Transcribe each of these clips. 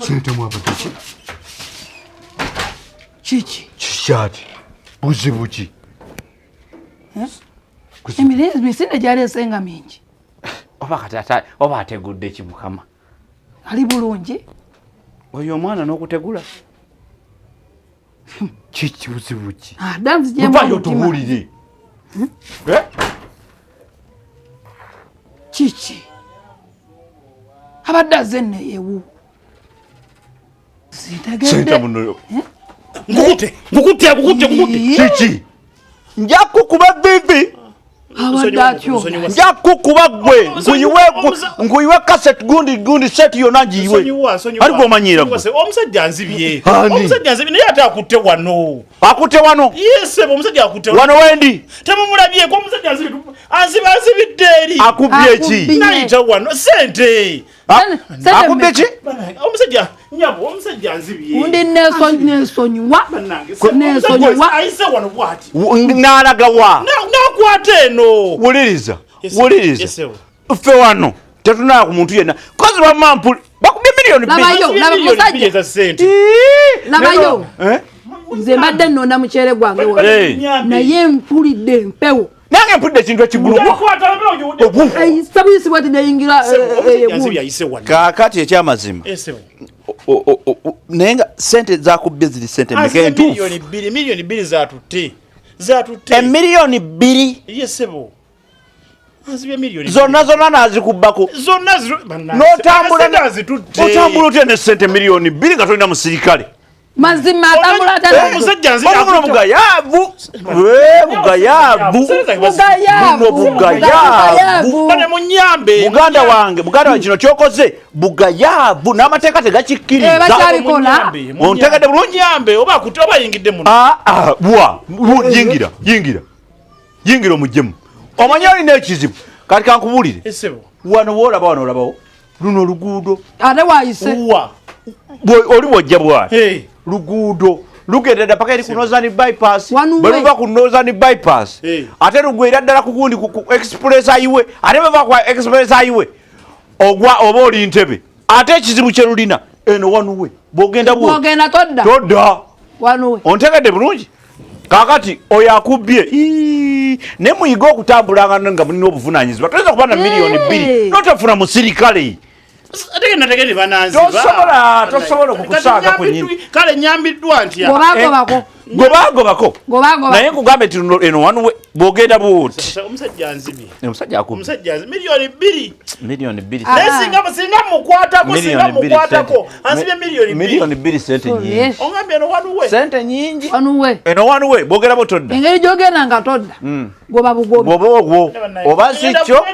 Sente mwabadde kiki kikyati buzibu ki emisinde gyaleesenga mingi oba katata oba ategudde ki mukama ali bulungi oyo omwana n'okutegula kiki buzibu ki muvayo tubuulire kiki abadde azze neyewu sente muno ngukutte kiki nja kukuba bibi abadde atyo nja kukuba gwe nkuyiwe kaseti gundi seti yonna ngiyiwe ali gw'omanyiira gwe omusajja nzibye naye ate akutte wano akutte wano yesebo omusajja akutte wano wendi temumulabyeko omusajja anzibidde eri akubbye eki nayita wano sente akubbye ki omusajja nyabo omusajja nzibye undi nesonyiwa ayise wano bwati n'alaga wa nakwata eno wuliriza ffe wano tetunala ku muntu yenna kozi lwamampuli bakubye labayo nze mbadde nnonda mukyere gwange naye mpulidde empewo nange mpulidde ekintu ekigulu sabuyisi bwati neyingira kaakati ekyamazima naye nga sente zakubbye ziri sente meka entuufu miliyoni 2 zatutte emiliyoni 2 yesebo zonna nazikubbako n'otambula otya ne sente miliyoni 2 nga tolina musirikale mazima omusajja bugayavu muganda wange kino kyokoze bugayavu n'amateeka tegakikkiriza ontegedde bulungi oba akutte oba ayingidde muno yingira omuggyemu omanye olina ekizibu kati kankubulire wano woolabawo luno oluguudo ate wayise oli bwojja bwati luguudo lugendera paka eri ku Northern bypass bwe luva ku Northern bypass ate lugwera ddala ku gundi ku express highway ate bava ku express highway ogwa oba oli Ntebe ate ekizibu kye lulina eno wanuwe bwogenda todda wanuwe ontegedde bulungi kakati oyo akubbye ne muyiga okutambulanga nga mulina obuvunaanyizibwa toyinza kuba na miliyoni 2 notafuna musirikale tosobola okukusaaga ku nyini kale nyambiddwa nti gobagobako naye nkugambe nti eno wanuwe bwogenda buuti omusajja akubbye miliyoni 2 singa mukwatako anzibye miliyoni 2 sente nyingi ongambye eno wanuwe sente nyingi eno wanuwe bwogera botodda engeri gyogenda nga todda goba bugobi ogwo oba sikyo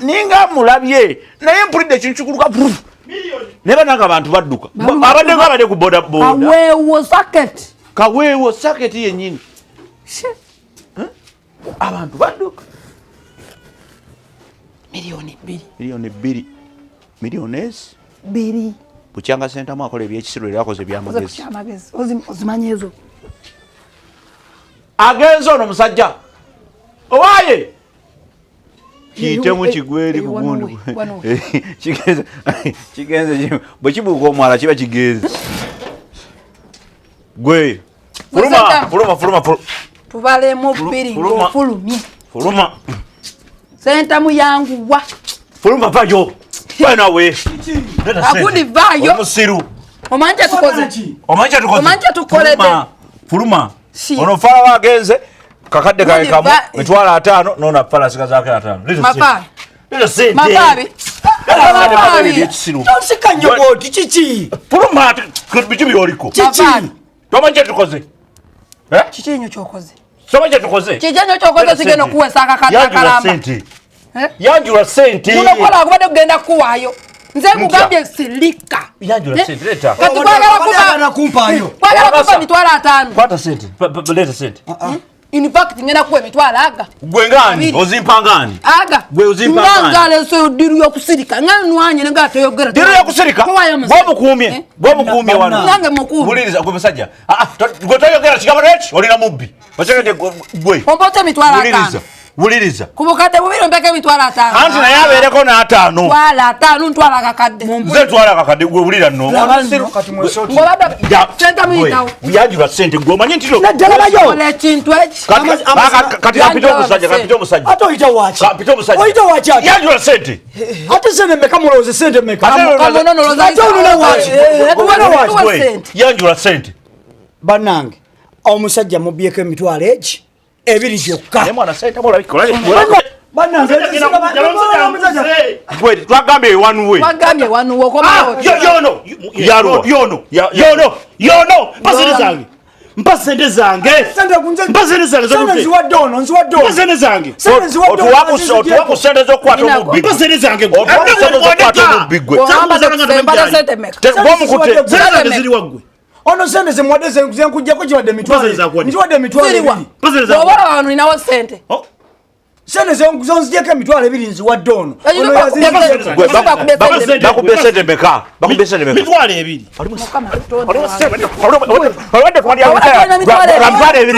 ninga mulabye naye mpulidde ekintu kikuluka naye bananga abantu badduka abadde nga abadde ku bodaboda kaweewo saketi yennyini abantu badduka miliyoni 2 bukyanga sentamu akola ebyekisiro era akoze ebyamagezi ozimanyi ezo agenze ono musajja owaaye kiyitemu kigweri ku gundi kigenze bwe kibuuka omwala kiba kigenze gwe fuluma tubalemu 2 ng'ofulumye fuluma sentamu yanguwa fuluma vayo nawe akundi vayo omusiru omanyi kyetukoledde fuluma ono fala wagenze kakadde kawe kamu mitwalo 5 nona fala sikazaake 5 tonsikanyogoti kiki fuluma biki byoliko tomanyi kyetukoze kikinyo kyokoze tomanyi kyetukoze kikinyo kyokoze sigenda okuwesa akakatakalamba yanjula sente munokola akubadde kugenda kuwaayo nze kugambye silika yanjula sente leta kati kwagala kuba mitwalo 5 kwata sente leta sente in fact ngenda kuwa emitwalo aga gwe ngani ozimpangani aga gwe ozimpangani ngale so diru yokusirika ngani nwanye nga toyogera diru yokusirika bwomukumye wana nange mukumi buliriza gwe musajja gwe toyogera kigabo neki olina mubbi bachagende gwe ombote emitwalo 5 Wuliriza. Kubukadde bubiri mpeke emitwalo 5. Anti naye abeereko n'5. Twala 5 ntwala kakadde. Nze twala akakadde gwe wulira nno. Sente muyitawo. Yanjula sente gwe omanyi nti Ola ekintu eki. kati kapita omusajja. Ate oyita waaki? Kapita omusajja. Oyita waaki ate? Yanjula sente. Ate sente meka mulowooze sente meka? Kamono noloza. Ate onona waaki? Onona waaki? Yanjula sente. Bannange omusajja mubyeko emitwalo egi ebiri gyokka. Naye mwana sente mulabikola. Bannange Gwe twagambye wanuwe. Twagambye wanuwe okomawo. Yono. Pasente zange. Mpa sente zange. Mpa sente zange. sente nziwadde ono nziwadde ono. Mpa sente zange. Sente nziwadde ono. Otuwaku sente z'okukwata omubbi. Mpa sente zange. Otuwaku sente z'okukwata omubbi gwe. Mbada sente meka. Gw'omukute. Sente zange ziri waggwe. Ono sente zimuwadde zenkujjako kiwadde emitwalo. Nziwadde emitwalo Siriwa. ebiri. Oba abantu ninawo sente. Sente zonzijeko emitwalo ebiri nziwadde ono. Bakubye sente meka. Bakubye sente meka. Mitwalo ebiri. Olwadde twali awo.